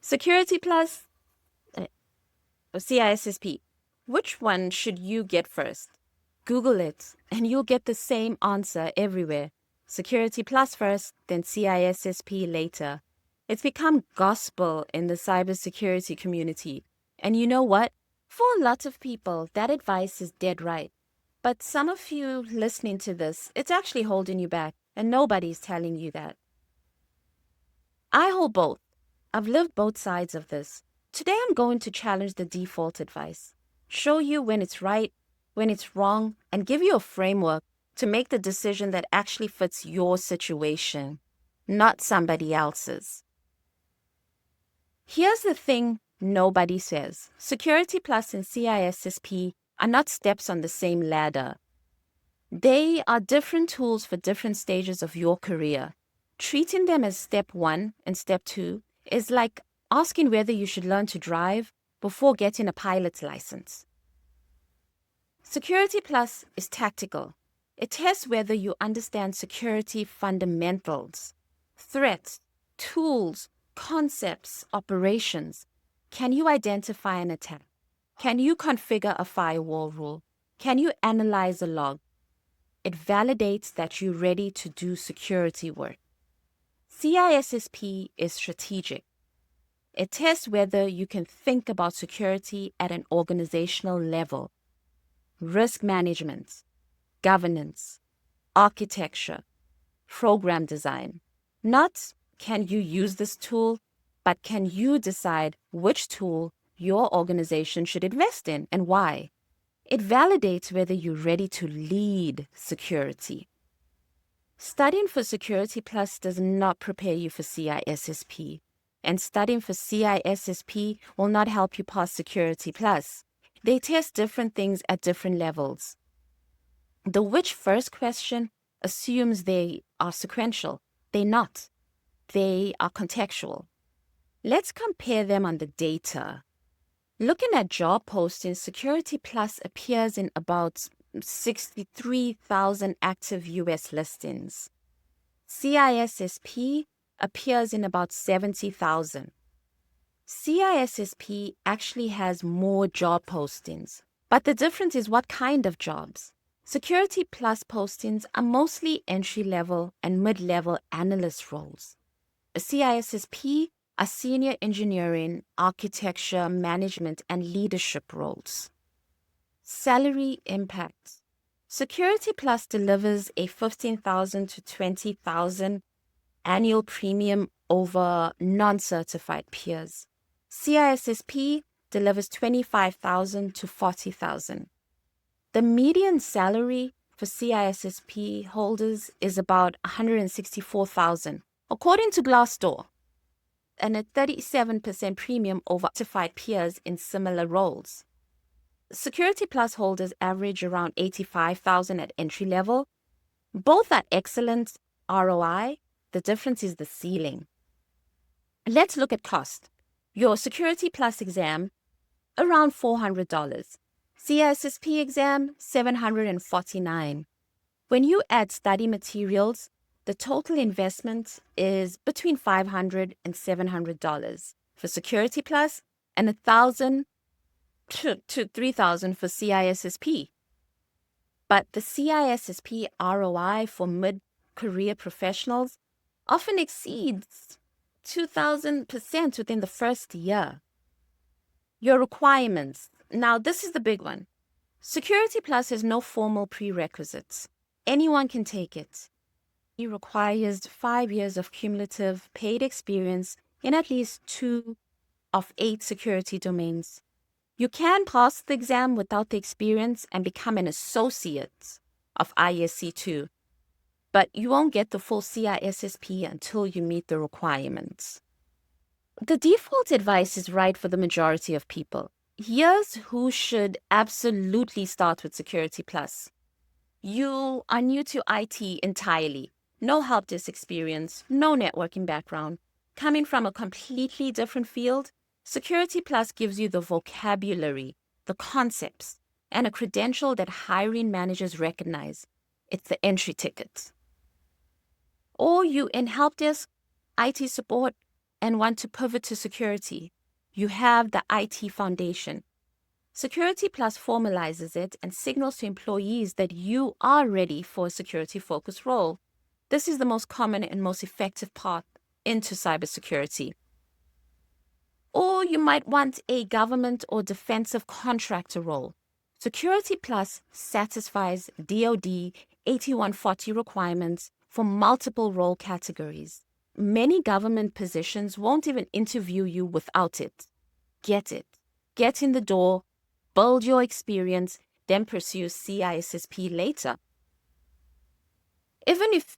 Security Plus or CISSP. Which one should you get first? Google it, and you'll get the same answer everywhere. Security Plus first, then CISSP later. It's become gospel in the cybersecurity community. And you know what? For a lot of people, that advice is dead right. But some of you listening to this, it's actually holding you back, and nobody's telling you that. I hold both. I've lived both sides of this. Today I'm going to challenge the default advice, show you when it's right, when it's wrong, and give you a framework to make the decision that actually fits your situation, not somebody else's. Here's the thing nobody says. Security Plus and CISSP are not steps on the same ladder. They are different tools for different stages of your career. Treating them as step 1 and step 2 is like asking whether you should learn to drive before getting a pilot's license. Security Plus is tactical. It tests whether you understand security fundamentals, threats, tools, concepts, operations. Can you identify an attack? Can you configure a firewall rule? Can you analyze a log? It validates that you're ready to do security work. CISSP is strategic. It tests whether you can think about security at an organizational level. Risk management, governance, architecture, program design. Not can you use this tool, but can you decide which tool your organization should invest in and why? It validates whether you're ready to lead security. Studying for Security Plus does not prepare you for CISSP, and studying for CISSP will not help you pass Security Plus. They test different things at different levels. The which first question assumes they are sequential. They're not. They are contextual. Let's compare them on the data. Looking at job postings, Security Plus appears in about 63,000 active US listings. CISSP appears in about 70,000. CISSP actually has more job postings, but the difference is what kind of jobs. Security Plus postings are mostly entry-level and mid-level analyst roles. A CISSP are senior engineering, architecture, management, and leadership roles. Salary impact. Security Plus delivers a $15,000 to $20,000 annual premium over non-certified peers. CISSP delivers $25,000 to $40,000. The median salary for CISSP holders is about $164,000, according to Glassdoor, and a 37% premium over certified peers in similar roles. Security Plus holders average around $85,000 at entry level. Both are excellent ROI. The difference is the ceiling. Let's look at cost. Your Security Plus exam, around $400. CISSP exam, $749. When you add study materials, the total investment is between $500 and $700 for Security Plus and $1,000 to $3,000 for CISSP. But the CISSP ROI for mid-career professionals often exceeds 2,000% within the first year. Your requirements. Now, this is the big one. Security Plus has no formal prerequisites. Anyone can take it. It requires 5 years of cumulative paid experience in at least 2 of 8 security domains. You can pass the exam without the experience and become an associate of ISC 2, but you won't get the full CISSP until you meet the requirements. The default advice is right for the majority of people. Here's who should absolutely start with Security Plus. You are new to IT entirely. No help desk experience, no networking background. Coming from a completely different field, Security Plus gives you the vocabulary, the concepts, and a credential that hiring managers recognize. It's the entry ticket. Or you in help desk, IT support, and want to pivot to security, you have the IT foundation. Security Plus formalizes it and signals to employees that you are ready for a security-focused role. This is the most common and most effective path into cybersecurity. Or you might want a government or defensive contractor role. Security Plus satisfies DoD 8140 requirements for multiple role categories. Many government positions won't even interview you without it. Get it. Get in the door, build your experience, then pursue CISSP later. Even if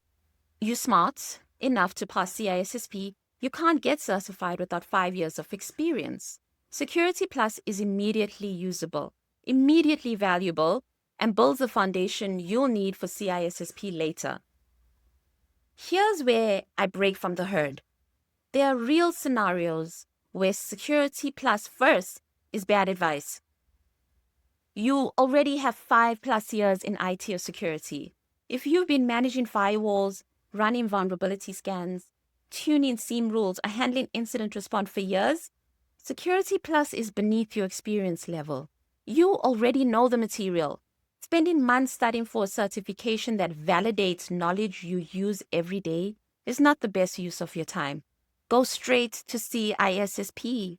you're smart enough to pass CISSP, you can't get certified without 5 years of experience. Security Plus is immediately usable, immediately valuable, and builds the foundation you'll need for CISSP later. Here's where I break from the herd. There are real scenarios where Security Plus first is bad advice. You already have 5+ years in IT or security. If you've been managing firewalls, running vulnerability scans, tuning SIEM rules, or handling incident response for years, Security Plus is beneath your experience level. You already know the material. Spending months studying for a certification that validates knowledge you use every day is not the best use of your time. Go straight to CISSP.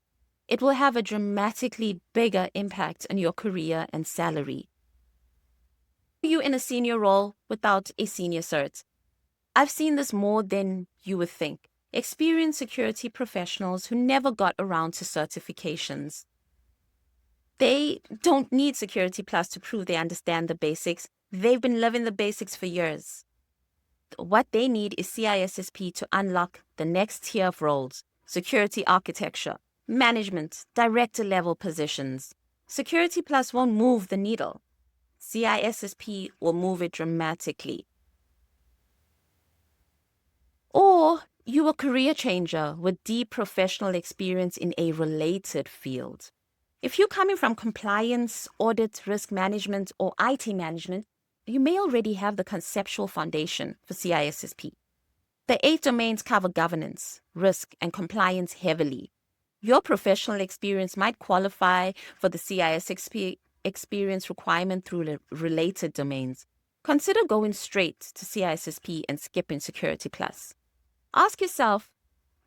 It will have a dramatically bigger impact on your career and salary. You in a senior role without a senior cert. I've seen this more than you would think. Experienced security professionals who never got around to certifications. They don't need Security Plus to prove they understand the basics. They've been living the basics for years. What they need is CISSP to unlock the next tier of roles: security architecture, management, director-level positions. Security Plus won't move the needle. CISSP will move it dramatically. Or you're a career changer with deep professional experience in a related field. If you're coming from compliance, audit, risk management, or IT management, you may already have the conceptual foundation for CISSP. The 8 domains cover governance, risk, and compliance heavily. Your professional experience might qualify for the CISSP experience requirement through related domains. Consider going straight to CISSP and skipping Security Plus. Ask yourself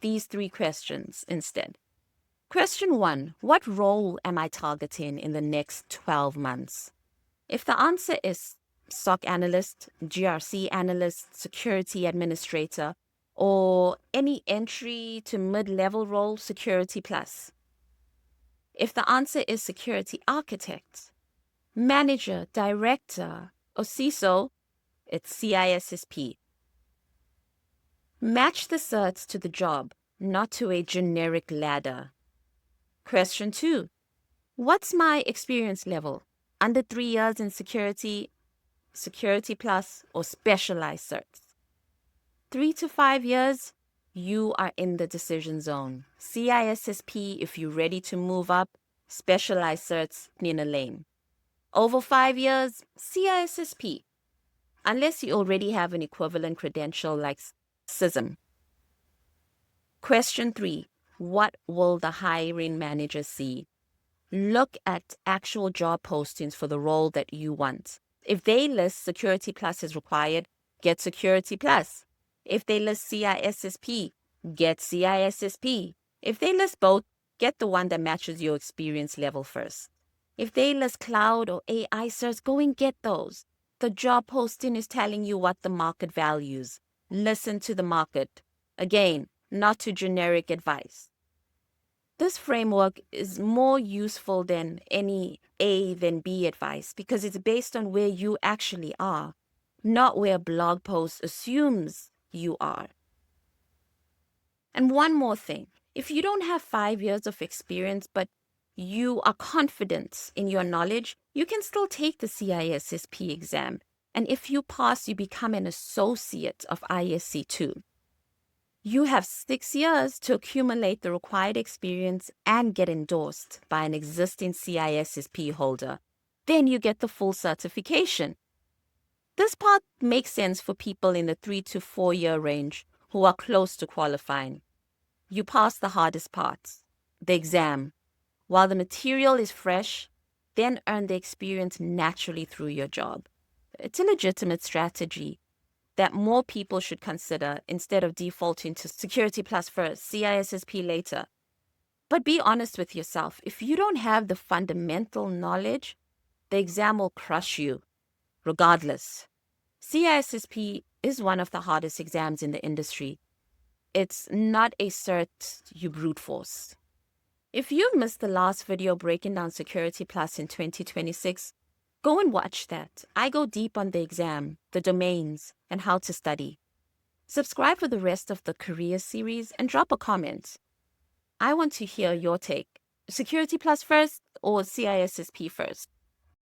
these 3 questions instead. Question 1, what role am I targeting in the next 12 months? If the answer is SOC analyst, GRC analyst, security administrator, or any entry to mid-level role, Security Plus. If the answer is security architect, manager, director, or CISO, it's CISSP. Match the certs to the job, not to a generic ladder. Question 2, what's my experience level? Under 3 years in security, Security Plus, or specialized certs? 3 to 5 years, you are in the decision zone. CISSP if you're ready to move up, specialized certs in a lane. Over 5 years, CISSP, unless you already have an equivalent credential like SIEM. Question 3, what will the hiring manager see? Look at actual job postings for the role that you want. If they list Security Plus as required, get Security Plus. If they list CISSP, get CISSP. If they list both, get the one that matches your experience level first. If they list cloud or AI certs, go and get those. The job posting is telling you what the market values. Listen to the market. Again, not to generic advice. This framework is more useful than any A than B advice because it's based on where you actually are, not where a blog post assumes you are. And one more thing, if you don't have 5 years of experience, but you are confident in your knowledge, you can still take the CISSP exam. And if you pass, you become an associate of ISC2. You have 6 years to accumulate the required experience and get endorsed by an existing CISSP holder. Then you get the full certification. This part makes sense for people in the 3 to 4 year range who are close to qualifying. You pass the hardest parts, the exam. While the material is fresh, then earn the experience naturally through your job. It's a legitimate strategy that more people should consider instead of defaulting to Security Plus first, CISSP later. But be honest with yourself. If you don't have the fundamental knowledge, the exam will crush you, regardless. CISSP is one of the hardest exams in the industry. It's not a cert you brute force. If you've missed the last video breaking down Security Plus in 2026, go and watch that. I go deep on the exam, the domains, and how to study. Subscribe for the rest of the career series and drop a comment. I want to hear your take. Security Plus first or CISSP first?